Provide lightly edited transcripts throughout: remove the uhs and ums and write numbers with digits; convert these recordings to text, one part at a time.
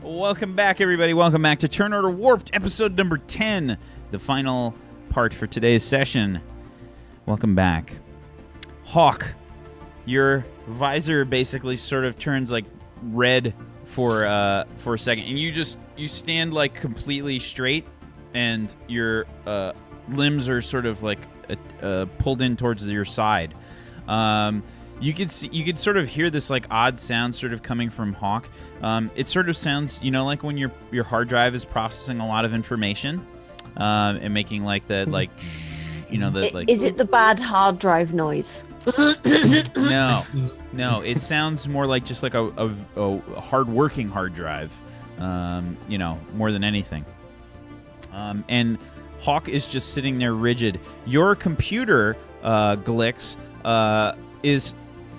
Welcome back, everybody. Welcome back to Turn Order Warped, episode number 10, the final part for today's session. Welcome back. H.A.W.K, your visor basically sort of turns like red for a second, and you stand like completely straight, and your limbs are sort of like pulled in towards your side. You could sort of hear this like odd sound sort of coming from H.A.W.K. It sort of sounds, like when your hard drive is processing a lot of information, and making like that like, like. Is it the bad hard drive noise? No. It sounds more like just like a hard-working hard drive, more than anything. And H.A.W.K is just sitting there rigid. Your computer, Glix,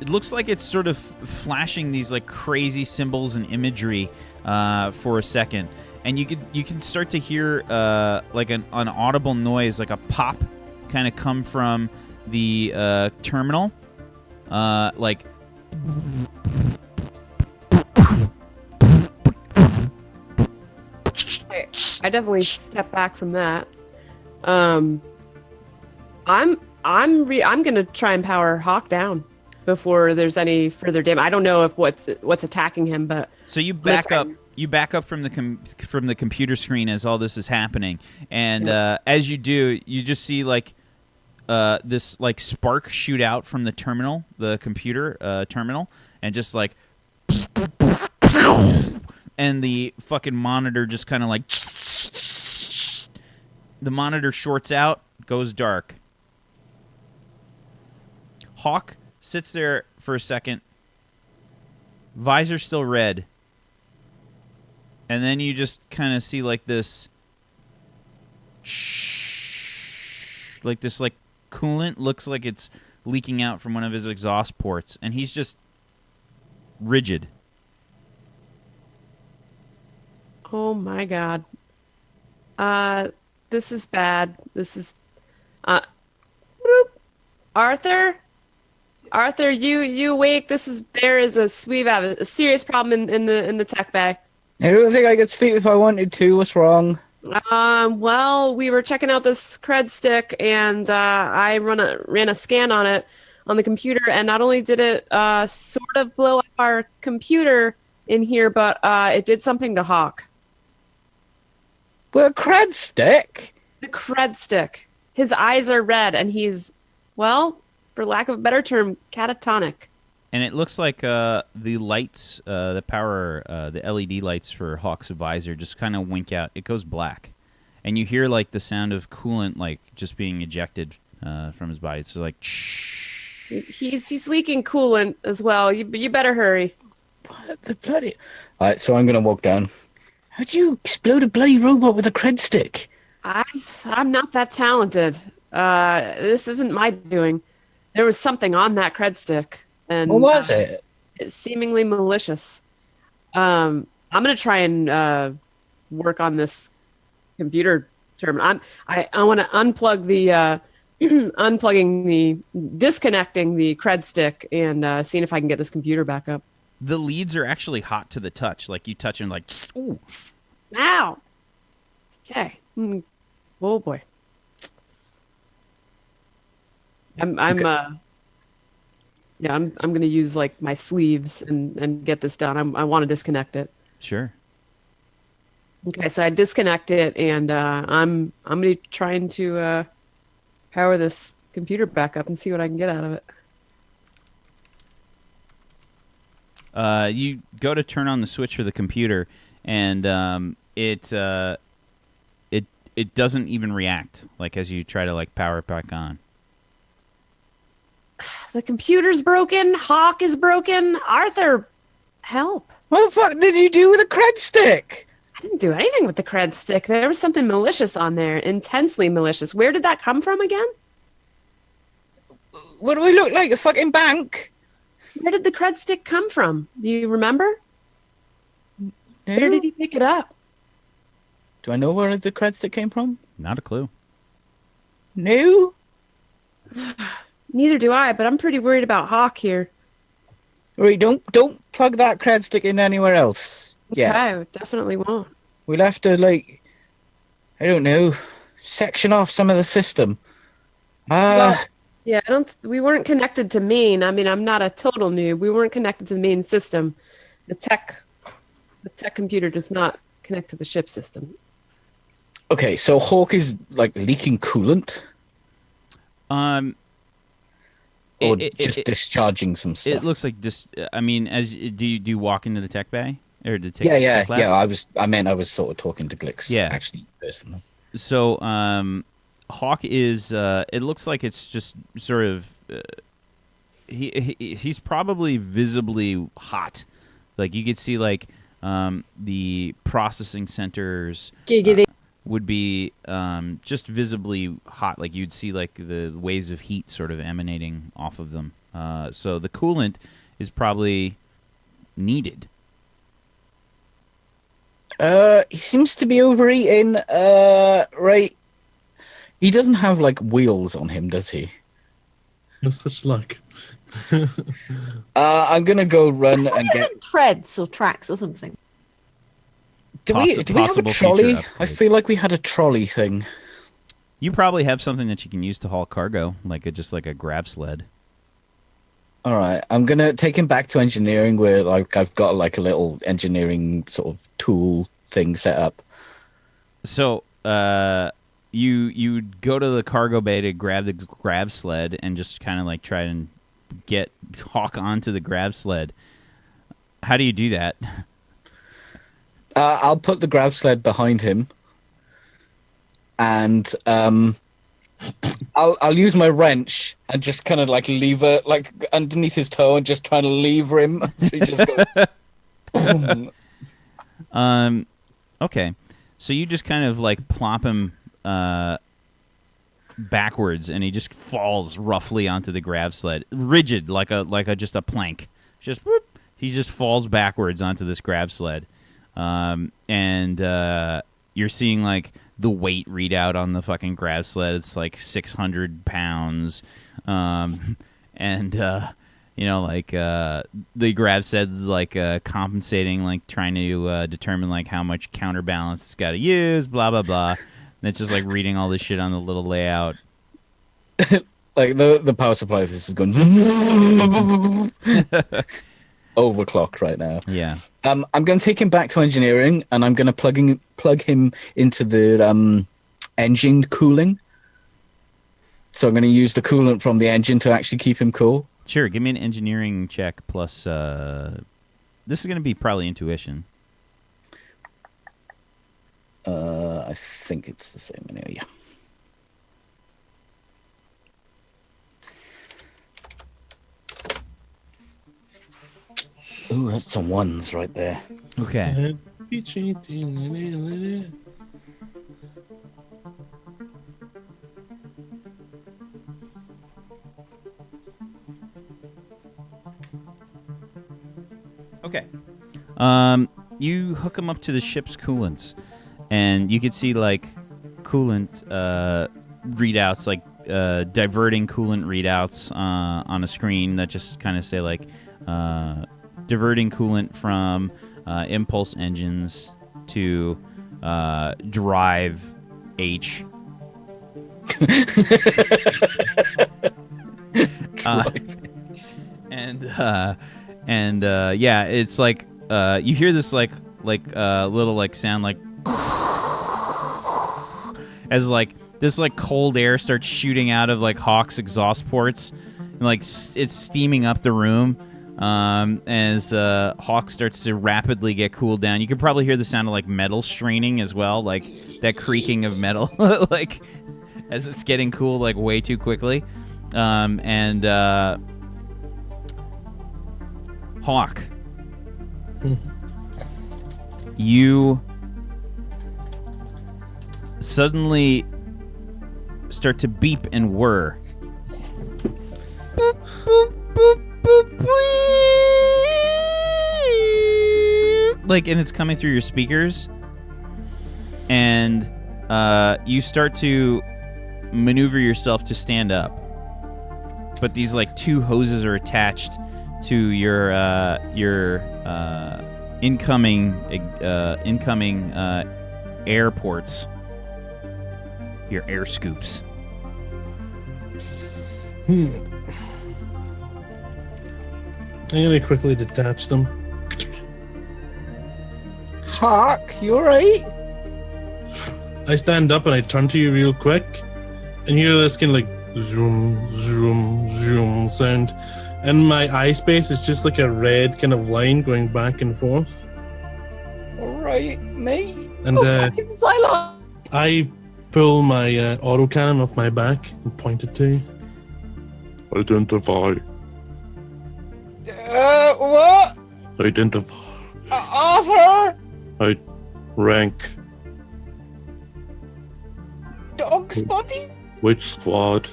it looks like it's sort of flashing these like crazy symbols and imagery for a second, and you can start to hear like an audible noise, like a pop, kind of come from the terminal, like. I definitely step back from that. I'm gonna try and power H.A.W.K down before there's any further damage. I don't know if what's attacking him, but so you back up. You back up from the computer screen as all this is happening, and as you do, you just see like this like spark shoot out from the terminal, the computer terminal, and just like, and the fucking monitor just kind of like, the monitor shorts out, goes dark. H.A.W.K sits there for a second, visor still red, and then you just kind of see like this, like coolant looks like it's leaking out from one of his exhaust ports, and he's just rigid. Oh my god. This is bad. This is Arthur, you awake? There is we have a serious problem in the tech bay. I don't think I could sleep if I wanted to. What's wrong? Well, we were checking out this cred stick, and I ran a scan on it on the computer, and not only did it sort of blow up our computer in here, but it did something to H.A.W.K. Well, cred stick? The cred stick. His eyes are red, and he's, well, for lack of a better term, catatonic. And it looks like the lights, the power, the LED lights for H.A.W.K's visor just kind of wink out. It goes black. And you hear like the sound of coolant like just being ejected from his body. It's like, shh. He's leaking coolant as well. You better hurry. What the bloody... Alright, so I'm going to walk down. How'd you explode a bloody robot with a cred stick? I'm not that talented. This isn't my doing. There was something on that cred stick. And what was it? It's seemingly malicious. I'm gonna try and work on this computer terminal. I want to unplug the disconnecting the cred stick and seeing if I can get this computer back up. The leads are actually hot to the touch. Like you touch them, like, ooh, ow. Okay. Oh boy. I'm gonna use like my sleeves and get this done. I want to disconnect it. Sure. Okay, so I disconnect it, and I'm gonna be trying to power this computer back up and see what I can get out of it. You go to turn on the switch for the computer, and it doesn't even react. Like as you try to like power it back on. The computer's broken. H.A.W.K is broken. Arthur, help. What the fuck did you do with a cred stick? I didn't do anything with the cred stick. There was something malicious on there. Intensely malicious. Where did that come from again? What do we look like? A fucking bank? Where did the cred stick come from? Do you remember? No? Where did he pick it up? Do I know where the cred stick came from? Not a clue. No? Neither do I, but I'm pretty worried about H.A.W.K here. Right, don't plug that cred stick in anywhere else. Yeah. Okay, definitely won't. We'll have to, like, I don't know, section off some of the system. Well, yeah, I don't. We weren't connected to main. I mean, I'm not a total noob. We weren't connected to the main system. The tech, the tech computer does not connect to the ship system. Okay, so Hawk is, like, leaking coolant? Um, Or it, just it, discharging some stuff? it looks like I mean, do you walk into the tech bay or the tech, Yeah. tech lab? I was sort of talking to Glix, Yeah. actually, personally. So, Hawk is. It looks like it's just sort of. He's probably visibly hot. Like you could see, like the processing centers Giggity. would be just visibly hot. Like you'd see like the waves of heat sort of emanating off of them. So the coolant is probably needed. He seems to be overeating. Right. He doesn't have, like, wheels on him, does he? No such luck. I'm gonna go run and get. Treads or tracks or something. Do we have a Possible feature trolley? upgrade. I feel like we had a trolley thing. You probably have something that you can use to haul cargo, like just like a grab sled. All right, I'm gonna take him back to engineering, where, like, I've got, like, a little engineering sort of tool thing set up. So, you go to the cargo bay to grab the grab sled and just kind of like try and get Hawk onto the grab sled. How do you do that? I'll put the grab sled behind him, and I'll use my wrench and just kind of like lever, like, underneath his toe, and just trying to lever him. So he just goes. Boom. Okay, so you just kind of like plop him backwards, and he just falls roughly onto the grab sled, rigid like a just a plank. Just whoop, he just falls backwards onto this grab sled, and you're seeing like the weight readout on the fucking grab sled. It's like 600 pounds, and you know, like the grab sled's like compensating, like trying to determine like how much counterbalance it's got to use, blah blah blah. And it's just like reading all this shit on the little layout. Like the power supply of this is going overclock right now. Yeah. I'm going to take him back to engineering, and I'm going to plug him into the engine cooling. So I'm going to use the coolant from the engine to actually keep him cool. Sure. Give me an engineering check plus. This is going to be probably intuition. I think it's the same anyway. Yeah. Ooh, that's some ones right there. Okay. Okay. You hook them up to the ship's coolants, and you can see like coolant readouts, like diverting coolant readouts on a screen that just kind of say like diverting coolant from impulse engines to drive H. And yeah, it's like you hear this like little like sound like as like this like cold air starts shooting out of like Hawk's exhaust ports, and like it's steaming up the room as Hawk starts to rapidly get cooled down. You can probably hear the sound of like metal straining as well, like that creaking of metal, like as it's getting cool like way too quickly. Hawk, you suddenly start to beep and whir. Boop, boop, boop, boop, boop. Like, and it's coming through your speakers, and you start to maneuver yourself to stand up, but these like two hoses are attached to your incoming airports. Your air scoops. I'm gonna quickly detach them. H.A.W.K, you alright? I stand up and I turn to you real quick, and you hear this kind of like zoom, zoom, zoom sound, and my eye space is just like a red kind of line going back and forth. Alright, mate. And This is Cylon. I pull my autocannon off my back and point it to you. Identify. What? Identify. Arthur? Rank. Dog's body? Which squad?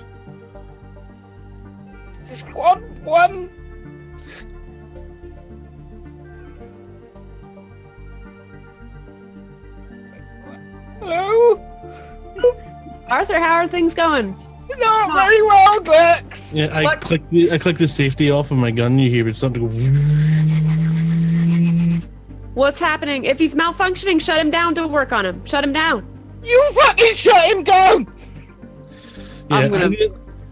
Squad 1? Hello? Arthur, how are things going? Not very well, Glix. Yeah, I What? click the safety off of my gun. You hear it start to go. What's happening? If he's malfunctioning, shut him down. Don't work on him. Shut him down. You fucking shut him down! Yeah, I'm gonna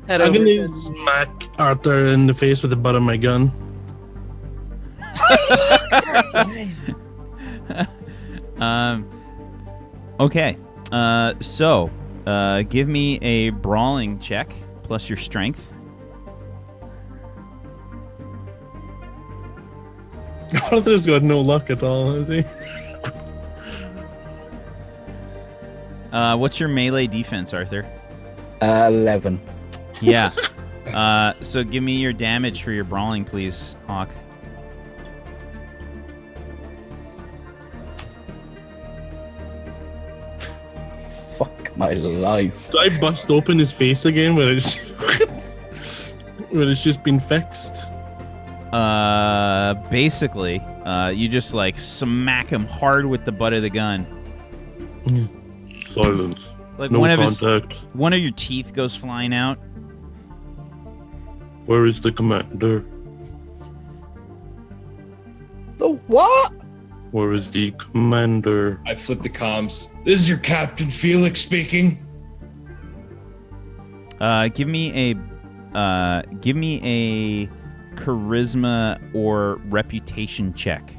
head I'm over. gonna smack Arthur in the face with the butt of my gun. Okay. So, give me a brawling check plus your strength. Arthur's got no luck at all, has he? What's your melee defense, Arthur? 11. Yeah. So give me your damage for your brawling, please, Hawk. Fuck my life. Do I bust open his face again where it's where it's just been fixed? Basically, you just like smack him hard with the butt of the gun. Silence. Like No one of contact. one of your teeth goes flying out. Where is the commander? The what? Where is the commander? I flip the comms. This is your Captain Felix speaking. Give me a charisma or reputation check.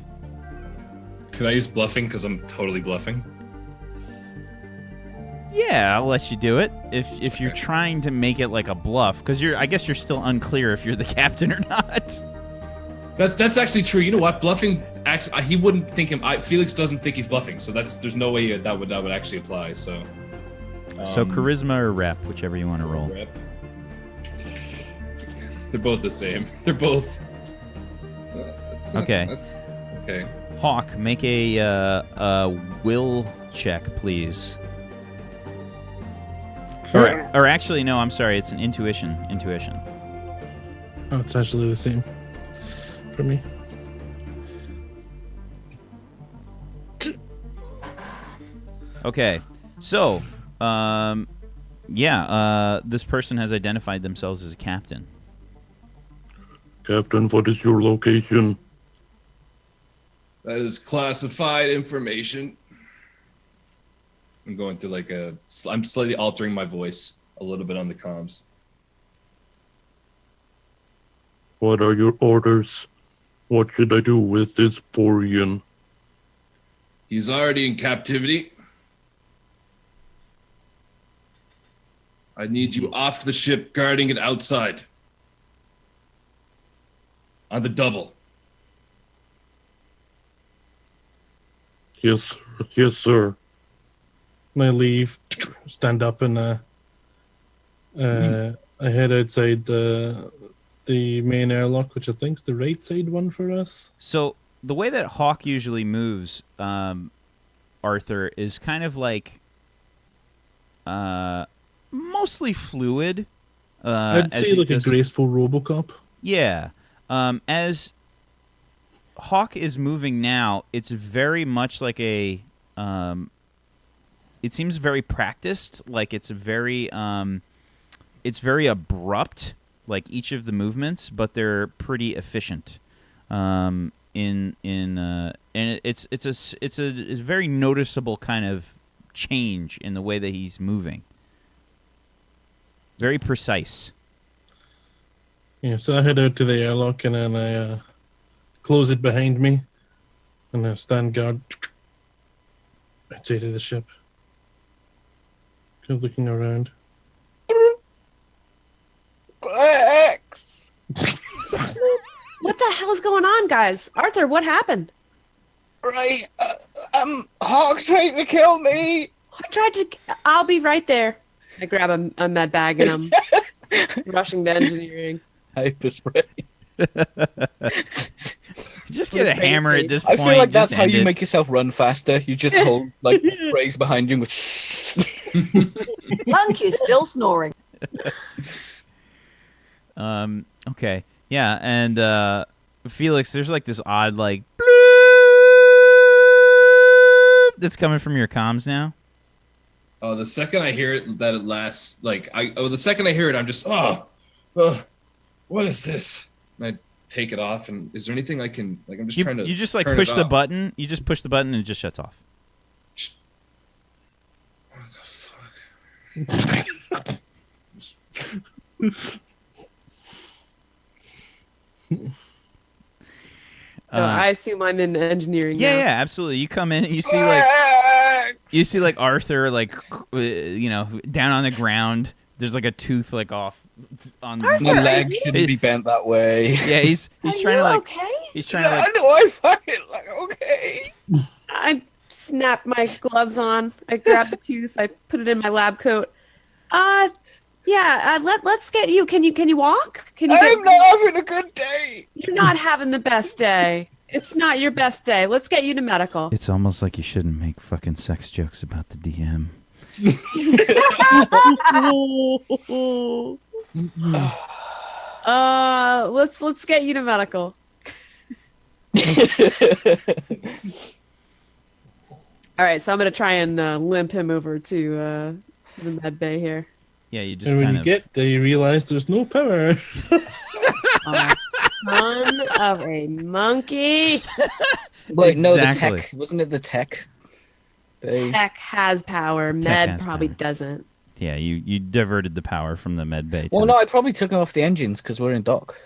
Can I use bluffing? Because I'm totally bluffing. Yeah, I'll let you do it if you're Okay. trying to make it like a bluff, because I guess you're still unclear if you're the captain or not. That's actually true. You know what? Bluffing, actually, he wouldn't think him. Felix doesn't think he's bluffing, so there's no way that would actually apply. So, So charisma or rep, whichever you want to roll. rep. They're both the same. They're both. Okay. That's okay. Hawk, make a will check, please. Or actually, no, I'm sorry. It's an intuition. Intuition. Oh, it's actually the same for me. Okay. So, this person has identified themselves as a captain. Captain, what is your location? That is classified information. I'm going to I'm slightly altering my voice a little bit on the comms. What are your orders? What should I do with this Borian? He's already in captivity. I need you off the ship, guarding it outside. On the double. Yes, sir. Yes, sir. And I leave, stand up, and I head outside the main airlock, which I think's the right side one for us. So the way that Hawk usually moves, Arthur, is kind of like mostly fluid. I'd as say he like does- a graceful RoboCop. Yeah. As Hawk is moving now, it's very much like a. It seems very practiced. Like it's very abrupt. Like each of the movements, but they're pretty efficient. it's a very noticeable kind of change in the way that he's moving. Very precise. Yeah, so I head out to the airlock and then I close it behind me and I stand guard outside of the ship. Kind of looking around. Glix! What the hell's going on, guys? Arthur, what happened? Right, H.A.W.K trying to kill me! I'll be right there. I grab a med bag and I'm rushing to engineering. Hyperspray. Just get a hammer at this I point. feel like that's just how end you it. make yourself run faster. You just hold like sprays behind you with. Lunk is still snoring. Okay. Yeah, and Felix, there's like this odd like bloop that's coming from your comms now. Oh, the second I hear it, that it lasts. The second I hear it, I'm just what is this? And I take it off, and is there anything I can I'm just trying to. You just like turn push it the off. button. You just push the button and it just shuts off. What the fuck? So I assume I'm in engineering Yeah, now. yeah, absolutely. You come in and you see like Arthur like down on the ground. There's like a tooth like off on Arthur, My are leg you- shouldn't be bent that way. Yeah, he's Are trying you to like okay? he's trying to like do I fucking like okay? I snap my gloves on. I grab the tooth. I put it in my lab coat. Let's get you. Can you walk? Can you? I'm not having a good day. You're not having the best day. It's not your best day. Let's get you to medical. It's almost like you shouldn't make fucking sex jokes about the DM. Let's get you to medical. All right, so I'm gonna try and limp him over to the med bay here. Yeah, you just And when kind you of get there, you realize there's no power. Son of a monkey. Wait, no, the Exactly. tech wasn't it the tech? They... Tech has power. Tech Med has probably power. doesn't. yeah, you diverted the power from the med bay. Well, no, I probably took off the engines because we're in dock.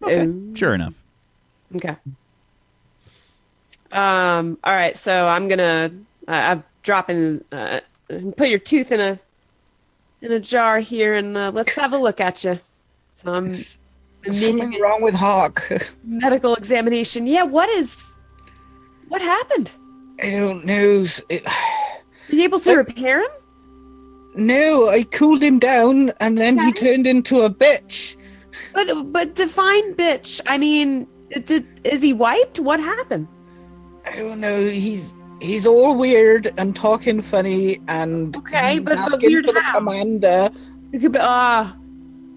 Okay, sure enough. Okay. All right, so I'm gonna I'm dropping put your tooth in a jar here and let's have a look at you. So I'm Something making wrong with H.A.W.K. a medical examination. Yeah, what happened? I don't know. Are you able to repair him? No, I cooled him down and then he Okay. turned into a bitch. But define bitch. I mean, is he wiped? What happened? I don't know. He's all weird and talking funny and Okay, he's but asking weird for the how? commander. It could be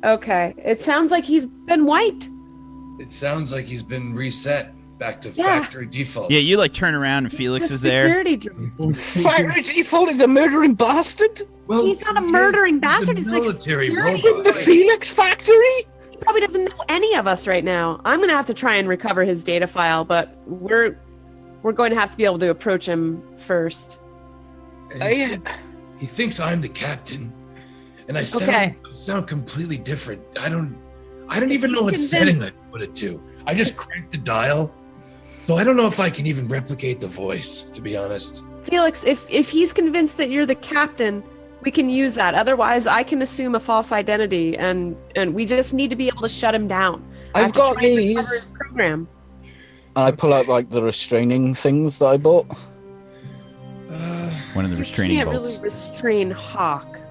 okay. It sounds like he's been wiped. It sounds like he's been reset back to Yeah. factory default. Yeah, you like turn around and Felix Just is there. security drone. Factory default is a murdering bastard Well, He's not a he is murdering the bastard. He's like military security. robot. in the Felix factory. He probably doesn't know any of us right now. I'm gonna have to try and recover his data file, but we're going to have to be able to approach him first. And he thinks I'm the captain, and I sound completely different. I don't even know what Convinced- setting I put it to. I just cranked the dial, so I don't know if I can even replicate the voice. To be honest, Felix, if he's convinced that you're the captain, we can use that. Otherwise, I can assume a false identity, and we just need to be able to shut him down. I I've have to got try and recover these. his program. And I pull out like the restraining things that I bought. One of the You restraining can't bolts. really restrain H.A.W.K.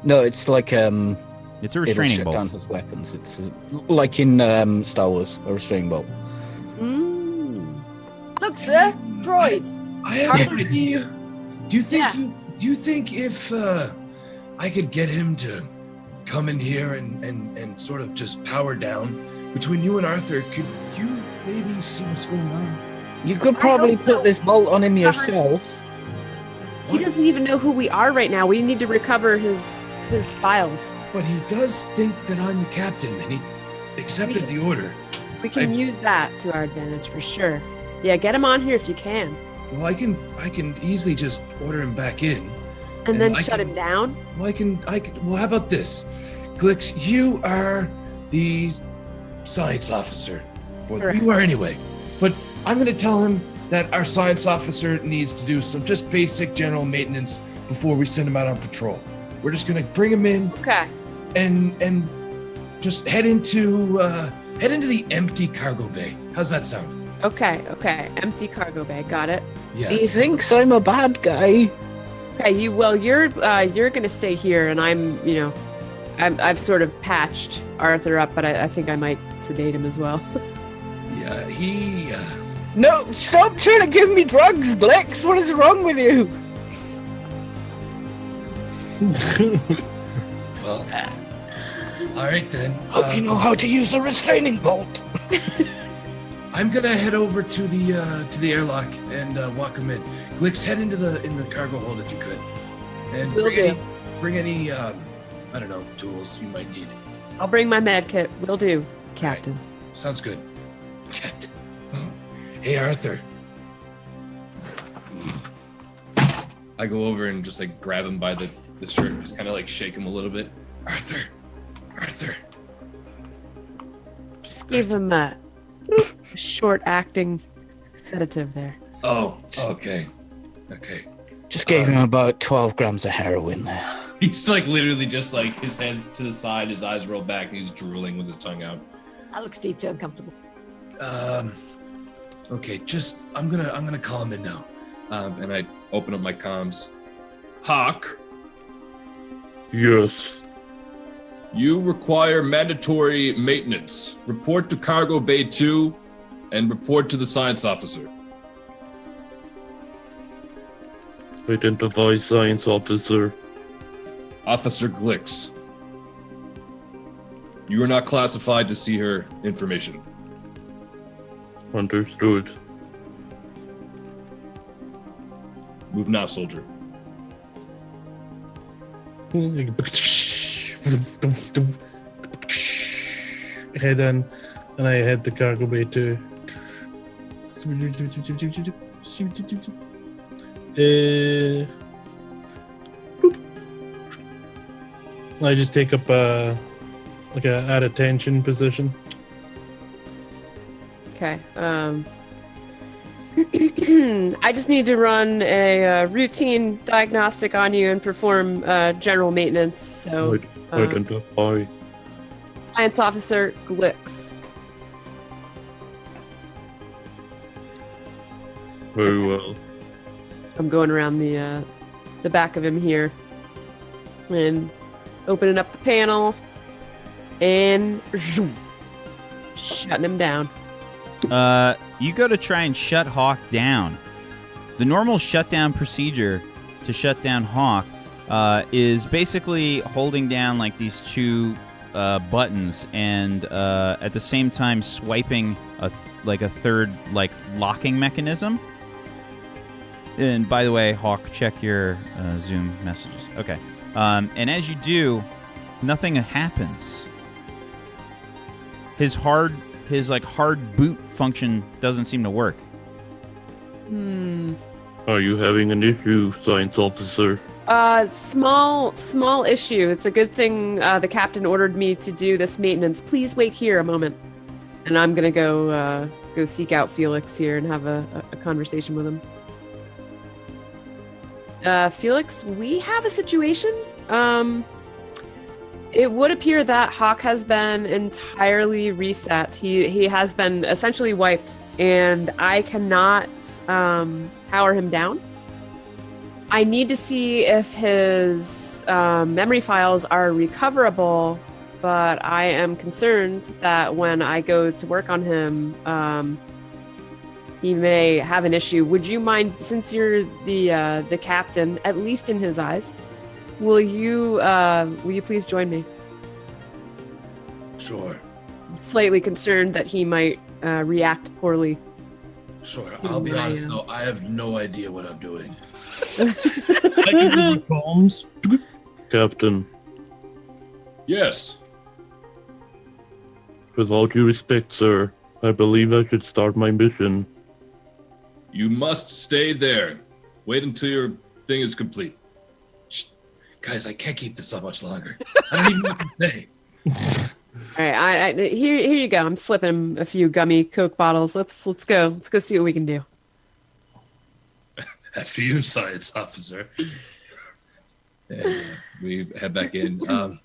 No, it's like It's a it'll restraining shut bolt. down his weapons. It's like in Star Wars, a restraining bolt. Look, sir, droids. I have an Arthur, idea. Do you think Yeah. do you think if I could get him to come in here and sort of just power down between you and Arthur, could you maybe see what's going on? You could probably hope so. put this bolt on him yourself. He doesn't even know who we are right now. We need to recover his files. But he does think that I'm the captain, and he accepted the order. We can use that to our advantage for sure. Yeah, get him on here if you can. Well, I can easily just order him back in. And then I shut can- him down? Well, well, how about this? Glix, you are the science officer. Well, Correct. you are anyway. But I'm going to tell him that our science officer needs to do some just basic general maintenance before we send him out on patrol. We're just going to bring him in Okay. and just head into the empty cargo bay. How's that sound? Okay. Empty cargo bay. Got it. Yeah. He thinks I'm a bad guy. Okay, you're gonna stay here, and I've sort of patched Arthur up, but I think I might sedate him as well. Yeah, he. No, stop trying to give me drugs, Glix. What is wrong with you? Well. All right then. Hope you know how to use a restraining bolt. I'm gonna head over to the airlock and walk him in. Glix, head in the cargo hold if you could, and Will do. bring any I don't know, tools you might need. I'll bring my med kit. Will do, Captain. Sounds good. Captain. Hey, Arthur. I go over and just like grab him by the shirt and just kind of like shake him a little bit. Arthur. Just give him a short acting sedative there. Oh, okay. Just gave him about 12 grams of heroin there. He's like literally just like his head's to the side, his eyes rolled back, and he's drooling with his tongue out. That looks deeply uncomfortable. Okay, just I'm gonna call him in now. And I open up my comms. H.A.W.K, Yes. you require mandatory maintenance. Report to Cargo Bay 2 and report to the science officer. Identify science officer. Officer Glix. You are not classified to see her information. Understood. Move now, soldier. Head in, and I head to cargo bay too. I just take up a at attention position. Okay. I just need to run a routine diagnostic on you and perform general maintenance. So, Identify. Science Officer Glix. Very well. I'm going around the back of him here and opening up the panel and zoom, shutting him down. You go to try and shut H.A.W.K down. The normal shutdown procedure to shut down H.A.W.K is basically holding down like these two buttons and at the same time swiping a third like locking mechanism. And by the way, H.A.W.K, check your Zoom messages. Okay. And as you do, nothing happens. His hard boot function doesn't seem to work. Are you having an issue, science officer? Small issue. It's a good thing the captain ordered me to do this maintenance. Please wait here a moment. And I'm gonna go seek out Felix here and have a conversation with him. Felix, we have a situation. It would appear that H.A.W.K has been entirely reset. He has been essentially wiped, and I cannot power him down. I need to see if his memory files are recoverable, but I am concerned that when I go to work on him, he may have an issue. Would you mind, since you're the captain, at least in his eyes, will you please join me? Sure. Slightly concerned that he might react poorly. Sure. So I'll be I honest am. though, I have no idea what I'm doing. I can do the comms. Captain, Yes. with all due respect, sir, I believe I should start my mission. You must stay there. Wait until your thing is complete. Shh. Guys, I can't keep this up much longer. I don't even know what to say. All right, here you go. I'm slipping him a few gummy Coke bottles. Let's go. Let's go see what we can do. After you, science officer. And we head back in.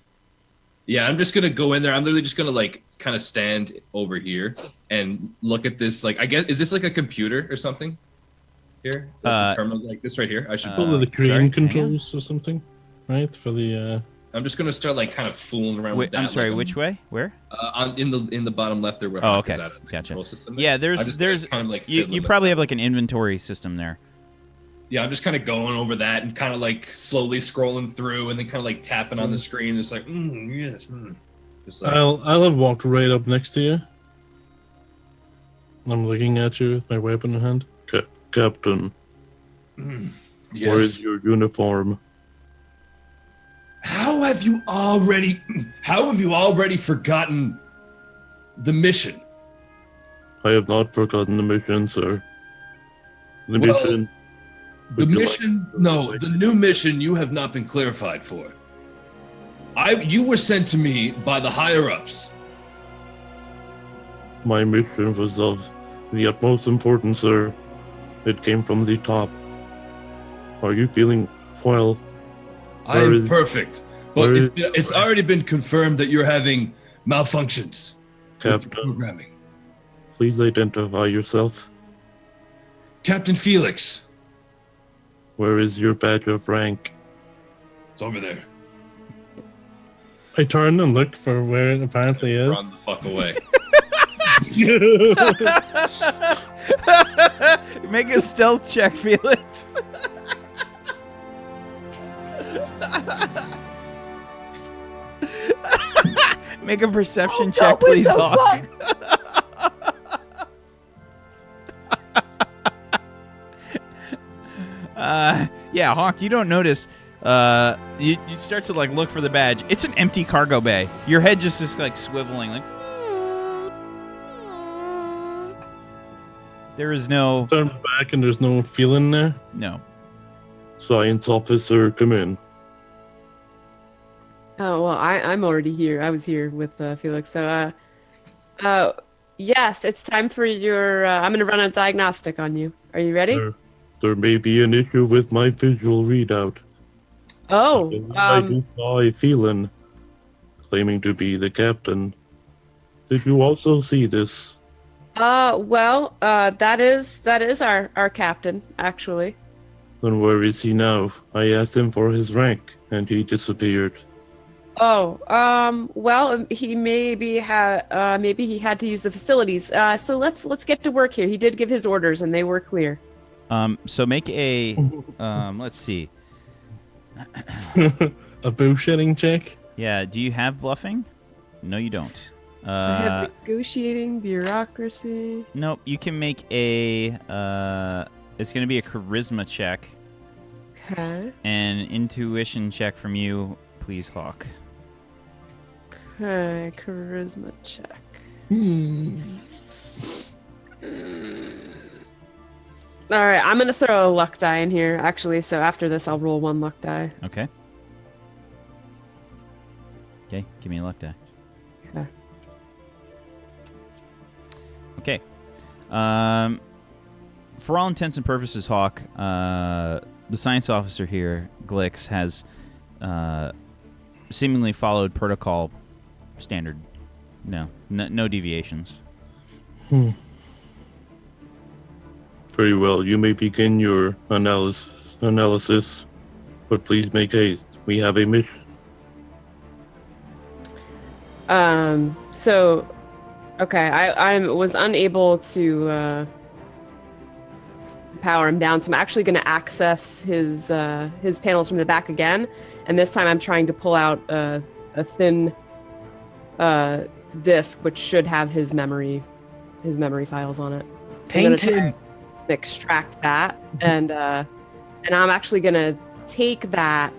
Yeah, I'm just gonna go in there. I'm literally just gonna like kind of stand over here and look at this. Like, I guess, is this like a computer or something? Here, like the terminal like this right here. I should Probably the sorry, crane hang controls or something, right? For the I'm just gonna start like kind of fooling around with Wait, that. I'm sorry, like, which way? Where? in the bottom left there. Where Oh, Hawk is okay. at, the Gotcha. control system there. Yeah, I there's just, there's kind of like you fiddling with probably that. have like an inventory system there. Yeah, I'm just kind of going over that and kind of like slowly scrolling through and then kind of like tapping on the screen. It's like, yes. Just like, I'll have walked right up next to you. I'm looking at you with my weapon in hand. Captain, yes. where is your uniform? How have you already forgotten the mission? I have not forgotten the mission, sir. The Well, mission. The Would you mission, like- no, the new mission you have not been clarified for. You were sent to me by the higher ups. My mission was of the utmost importance, sir. It came from the top. Are you feeling well? I Where am is- perfect, where but is- it's already been confirmed that you're having malfunctions with the Captain, programming. please identify yourself. Captain Felix, Where is your badge of rank? it's over there. I turn and look for where it apparently is. Run the fuck away. Make a stealth check, Felix. Make a perception check, God, we're please, so Hawk. Yeah, Hawk, you don't notice. You start to like look for the badge. It's an empty cargo bay. Your head just is like swiveling, like. There is no. Turn back and there's no feeling there. No. Science officer, come in. Oh well, I'm already here. I was here with Felix. So, yes, it's time for your. I'm gonna run a diagnostic on you. Are you ready? There may be an issue with my visual readout. Oh, I do saw a Felan claiming to be the captain. Did you also see this? well, that is our captain actually. Then where is he now? I asked him for his rank, and he disappeared. Oh, well, he maybe had to use the facilities. So let's get to work here. He did give his orders, and they were clear. So make a. Let's see. A bullshitting check. Yeah. Do you have bluffing? No, you don't. I have negotiating, bureaucracy. Nope. You can make a. It's going to be a charisma check Okay. and an intuition check from you, please, Hawk. Okay, charisma check. All right, I'm gonna throw a luck die in here, actually. So after this, I'll roll one luck die. Okay. Okay. Give me a luck die. Okay. Okay. For all intents and purposes, Hawk, the science officer here, Glix, has seemingly followed protocol standard. No deviations. Very well, you may begin your analysis, but please make haste. We have a mission. So, okay, I was unable to power him down, so I'm actually going to access his panels from the back again, and this time I'm trying to pull out a thin disk, which should have his memory files on it. I'm gonna Taint him. try and extract that, and I'm actually going to take that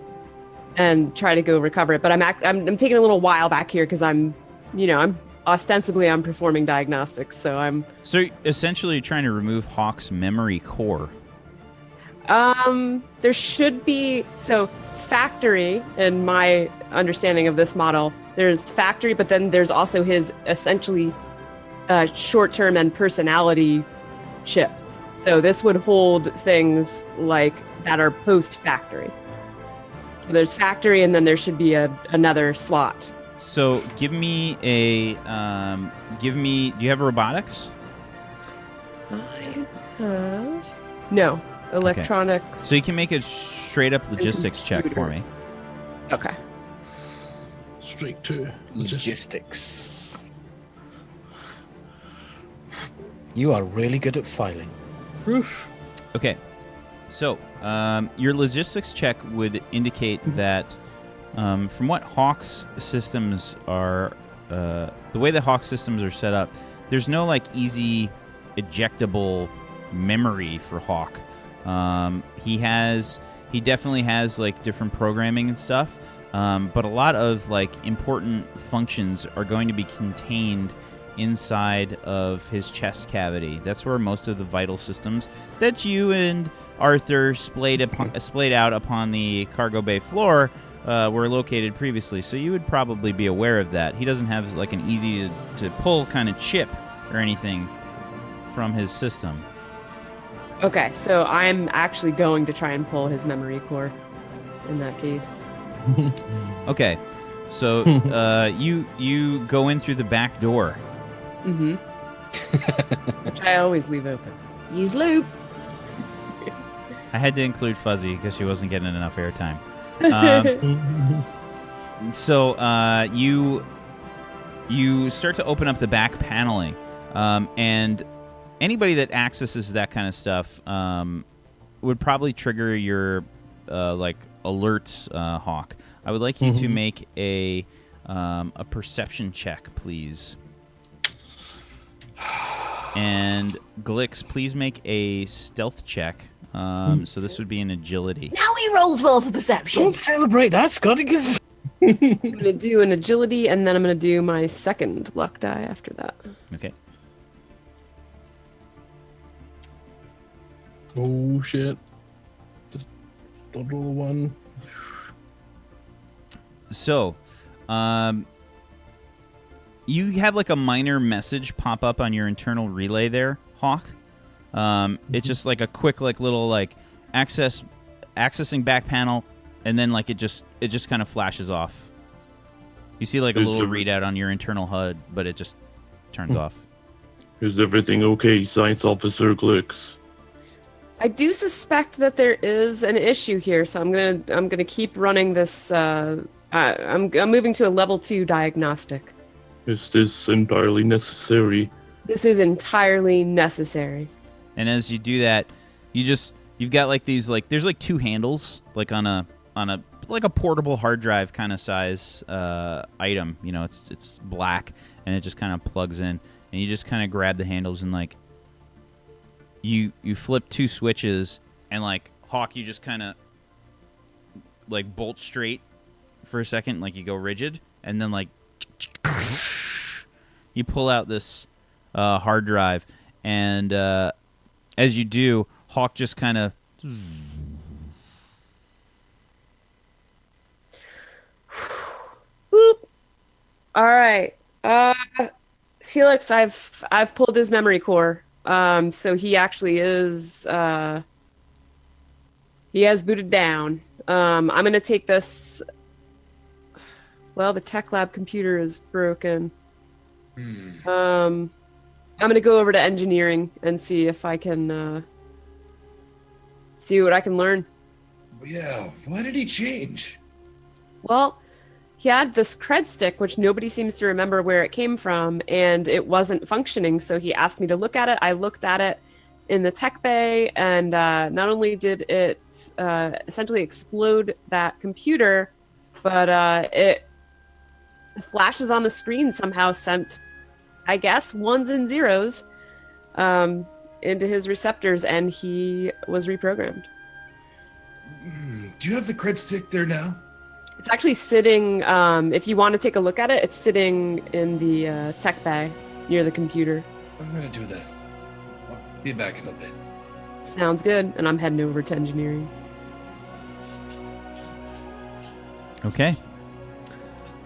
and try to go recover it, but I'm taking a little while back here because I'm ostensibly I'm performing diagnostics, so I'm So essentially, you're trying to remove H.A.W.K's memory core. there should be factory in my understanding of this model. There's factory, but then there's also his essentially short-term and personality chip. So this would hold things like that are post-factory. So there's factory, and then there should be another slot. So give me a do you have robotics? I have no electronics. So you can make a straight up logistics check for me. Okay. Straight to Logistics. You are really good at filing. Roof. Okay. So your logistics check would indicate that from what H.A.W.K's systems are, the way the H.A.W.K systems are set up, there's no like easy ejectable memory for H.A.W.K. He definitely has like different programming and stuff, but a lot of like important functions are going to be contained inside of his chest cavity. That's where most of the vital systems that you and Arthur splayed out upon the cargo bay floor were located previously. So you would probably be aware of that. He doesn't have like an easy to pull kind of chip or anything from his system. Okay, so I'm actually going to try and pull his memory core in that case. Okay, so you go in through the back door. Mm-hmm. Which I always leave open. Use loop. I had to include Fuzzy because she wasn't getting enough airtime. So you start to open up the back paneling, and anybody that accesses that kind of stuff would probably trigger your like alerts, Hawk. I would like you to make a perception check, please. And Glix, please make a stealth check. So this would be an agility. Now he rolls well for perception. Don't celebrate that, Scotty. I'm going to do an agility, and then I'm going to do my second luck die after that. Okay. Oh shit! Just don't roll a 1. So, you have like a minor message pop up on your internal relay there, Hawk. It's just like a quick, like little like accessing back panel, and then like it just kind of flashes off. You see like a little readout on your internal HUD, but it just turns off. Is everything okay, Science Officer Glix? I do suspect that there is an issue here, so I'm gonna keep running this. I'm moving to a level 2 diagnostic. Is this entirely necessary? This is entirely necessary. And as you do that, you've got like these like there's like 2 handles like on a like a portable hard drive kind of size item. You know, it's black and it just kind of plugs in, and you just kind of grab the handles and like you flip 2 switches, and like Hawk, you just kind of like bolt straight for a second, like you go rigid, and then like you pull out this hard drive, and as you do, Hawk just kind of Boop. All right, Felix, I've pulled his memory core. So he actually is he has booted down. I'm gonna take this. Well, the tech lab computer is broken. I'm gonna go over to engineering and see if I can see what I can learn. Yeah, why did he change? Well, he had this cred stick, which nobody seems to remember where it came from, and it wasn't functioning. So he asked me to look at it. I looked at it in the tech bay, and not only did it essentially explode that computer, but it flashes on the screen somehow sent, I guess, 1s and 0s into his receptors, and he was reprogrammed. Do you have the cred stick there now? It's actually sitting, if you want to take a look at it, it's sitting in the tech bay near the computer. I'm gonna do that. I'll be back in a bit. Sounds good. And I'm heading over to engineering. Okay.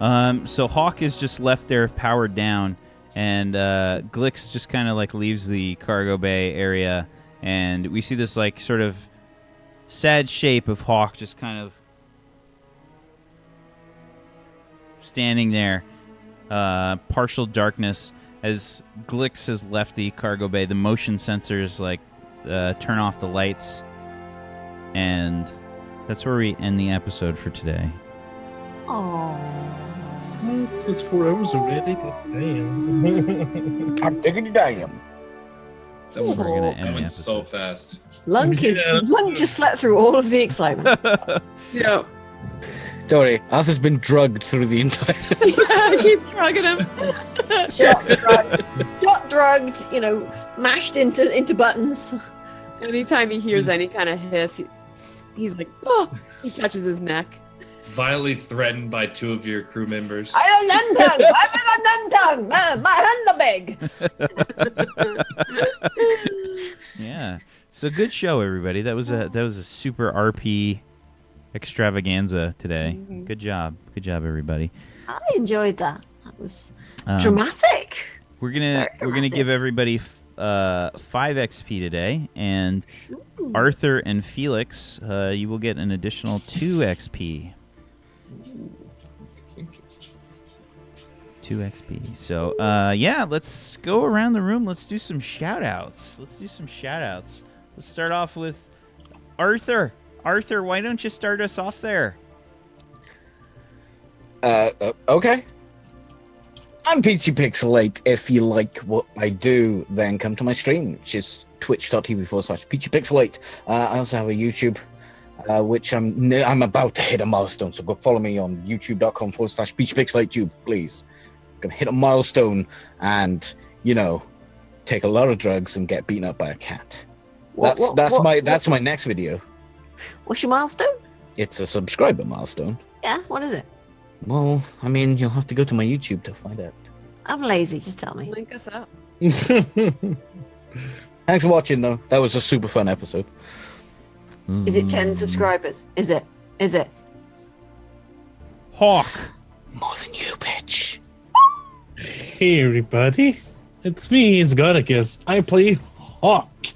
So H.A.W.K is just left there powered down, and Glix just kind of like leaves the cargo bay area, and we see this like sort of sad shape of H.A.W.K just kind of standing there, partial darkness as Glix has left the cargo bay. The motion sensors like turn off the lights, and that's where we end the episode for today. It's 4 hours already. But damn. I'm digging it down. That was, We're gonna end that the went so episode. fast. Lunk just slept through all of the excitement. Yeah. Don't worry, Arthur's been drugged through the entire. I keep drugging him. Shot drugged, mashed into buttons. Anytime he hears any kind of hiss, he's like, oh, he touches his neck. Violently threatened by 2 of your crew members. I'm my hands are big. Yeah. So good show, everybody. That was a super RP extravaganza today. Good job, everybody. I enjoyed that. That was Um, dramatic. We're gonna give everybody 5 XP today, and Arthur and Felix, you will get an additional 2 XP. 2 XP. So, yeah, let's go around the room. Let's do some shout-outs. Let's start off with Arthur. Arthur, why don't you start us off there? Okay. I'm Peachy Pixelate. If you like what I do, then come to my stream, which is twitch.tv/Peachy Pixelate. I also have a YouTube, which I'm about to hit a milestone, so go follow me on youtube.com/Peachy Pixelate tube, please. Gonna hit a milestone and, take a lot of drugs and get beaten up by a cat. That's my next video. What's your milestone? It's a subscriber milestone. Yeah, what is it? Well, you'll have to go to my YouTube to find out. I'm lazy, just tell me. Link us up. Thanks for watching, though. That was a super fun episode. Is it 10 subscribers? Is it? H.A.W.K. More than you, bitch. Hey everybody, it's me, H.A.W.K. I play H.A.W.K,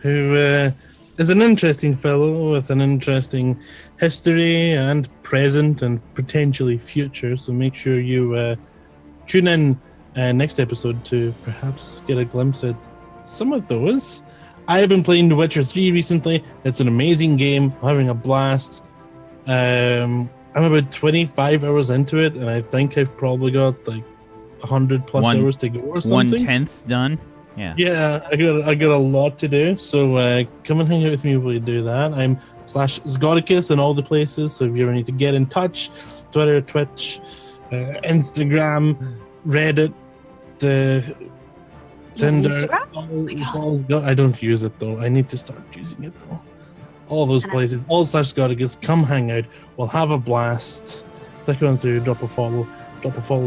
who is an interesting fellow with an interesting history and present and potentially future, so make sure you tune in next episode to perhaps get a glimpse at some of those. I have been playing The Witcher 3 recently. It's an amazing game. I'm having a blast. I'm about 25 hours into it, and I think I've probably got like 100 plus hours to go or something. 1/10 done. Yeah. Yeah, I got a lot to do. So come and hang out with me while you do that. I'm /Zgodicus in all the places. So if you ever need to get in touch, Twitter, Twitch, Instagram, Reddit, Tinder. I don't use it though. I need to start using it though. All those places, all /Zgodicus. Come hang out. We'll have a blast. Click on to drop a follow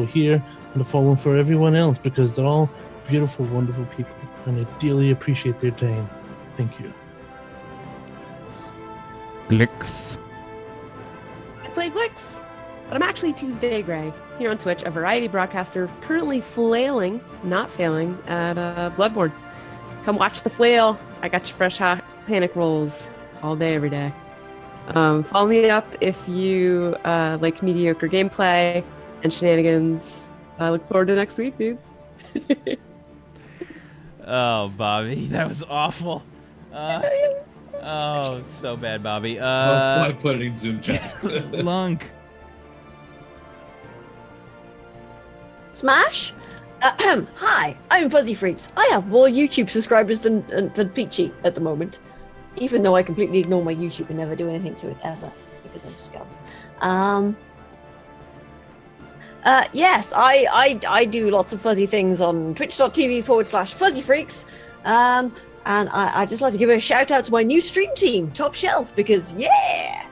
here, and a follow for everyone else, because they're all beautiful, wonderful people, and I dearly appreciate their time. Thank you. Glix. I play Glix, but I'm actually Tuesday Gray here on Twitch, a variety broadcaster currently flailing, not failing, at Bloodborne. Come watch the flail. I got you fresh hot panic rolls all day, every day. Follow me up if you like mediocre gameplay and shenanigans. I look forward to next week, dudes. Oh, Bobby, that was awful. So bad, Bobby. That's why I put it in Zoom chat. Lunk. Smash? Hi, I'm Fuzzy Freaks. I have more YouTube subscribers than Peachy at the moment, even though I completely ignore my YouTube and never do anything to it ever because I'm scum. Yes, I do lots of fuzzy things on twitch.tv/Fuzzy Freaks. And I'd just like to give a shout out to my new stream team, Top Shelf, because yeah,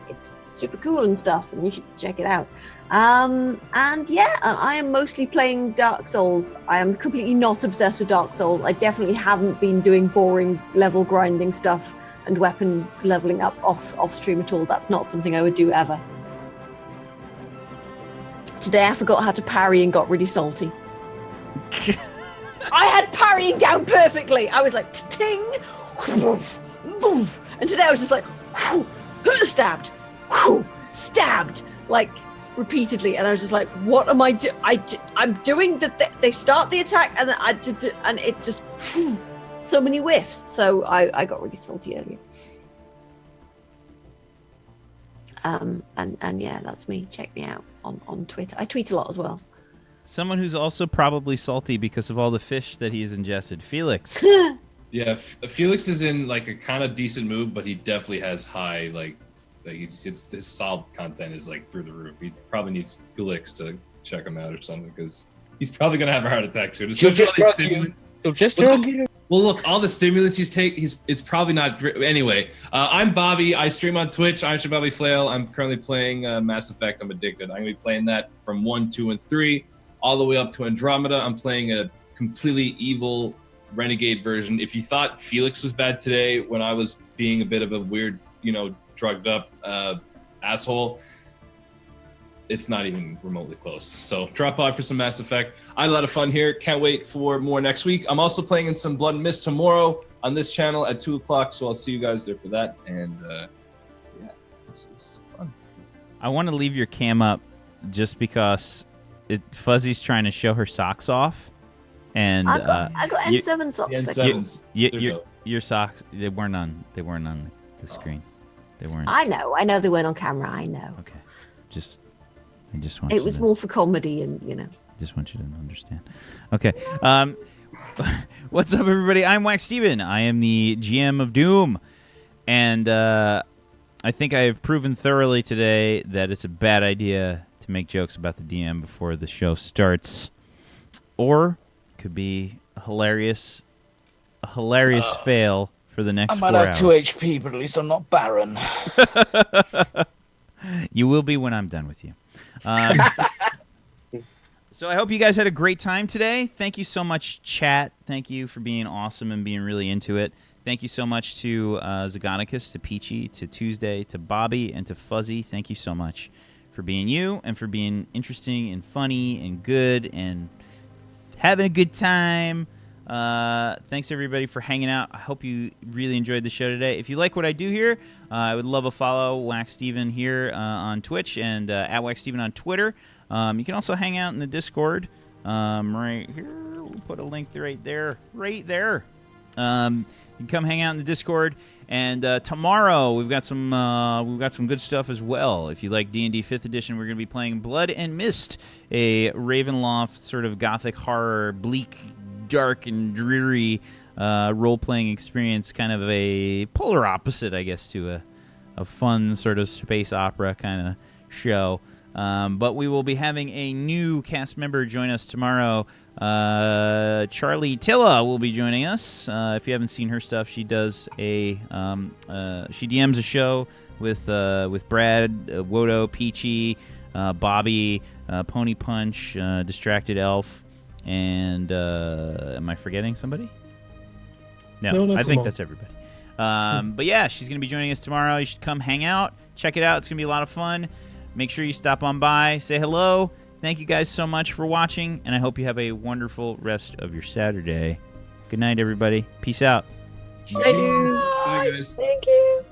it's super cool and stuff, and you should check it out. And yeah, I am mostly playing Dark Souls. I am completely not obsessed with Dark Souls. I definitely haven't been doing boring level grinding stuff and weapon leveling up off stream at all. That's not something I would do ever. Today I forgot how to parry and got really salty. I had parrying down perfectly. I was like, ting, woof, woof. And today I was just like, stabbed, stabbed, like repeatedly. And I was just like, what am I doing? I'm doing that. They start the attack and then and it just, so many whiffs. So I got really salty earlier. And yeah, that's me. Check me out on Twitter. I tweet a lot as well. Someone who's also probably salty because of all the fish that he's ingested. Felix. Yeah, Felix is in like a kind of decent mood, but he definitely has high his salt content is like through the roof. He probably needs Glix to check him out or something because he's probably gonna have a heart attack soon. He'll just drug you. Well, look, all the stimulants he's taking, it's probably not. Anyway, I'm Bobby. I stream on Twitch. I'm H.A.W.K Flail. I'm currently playing Mass Effect. I'm addicted. I'm gonna be playing that from 1, 2, and 3, all the way up to Andromeda. I'm playing a completely evil renegade version. If you thought Felix was bad today when I was being a bit of a weird, drugged up asshole, it's not even remotely close. So drop by for some Mass Effect. I had a lot of fun here. Can't wait for more next week. I'm also playing in some Blood and Mist tomorrow on this channel at 2 o'clock, so I'll see you guys there for that. And yeah, this is fun. I want to leave your cam up just because Fuzzy's trying to show her socks off. And I got N7 socks. Your socks, they weren't on the screen. They weren't. I know they weren't on camera. I know. Okay. I just want it was more for comedy and just want you to understand. Okay. What's up, everybody? I'm Wax Steven. I am the GM of Doom. And I think I have proven thoroughly today that it's a bad idea to make jokes about the DM before the show starts. Or it could be a hilarious fail for the next 4 hours. I might have 2 HP, but at least I'm not barren. You will be when I'm done with you. So I hope you guys had a great time today. Thank you so much, chat. Thank you for being awesome and being really into it. Thank you so much to Zagonicus, to Peachy, to Tuesday, to Bobby, and to Fuzzy. Thank you so much for being you and for being interesting and funny and good and having a good time. Thanks, everybody, for hanging out. I hope you really enjoyed the show today. If you like what I do here, I would love a follow. Wax Steven here on Twitch and at Wax Steven on Twitter. You can also hang out in the Discord right here. We'll put a link right there. You can come hang out in the Discord. And tomorrow we've got some good stuff as well. If you like D&D 5th Edition, we're going to be playing Blood and Mist, a Ravenloft sort of gothic horror, bleak, dark and dreary role-playing experience, kind of a polar opposite, I guess, to a fun sort of space opera kind of show. But we will be having a new cast member join us tomorrow. Charlie Tilla will be joining us. If you haven't seen her stuff, she does she DMs a show with Brad, Wodo, Peachy, Bobby, Pony Punch, Distracted Elf, and am I forgetting somebody? No, I think that's everybody. But yeah, she's going to be joining us tomorrow. You should come hang out. Check it out. It's going to be a lot of fun. Make sure you stop on by, say hello. Thank you guys so much for watching, and I hope you have a wonderful rest of your Saturday. Good night, everybody. Peace out. Bye. See you guys. Thank you.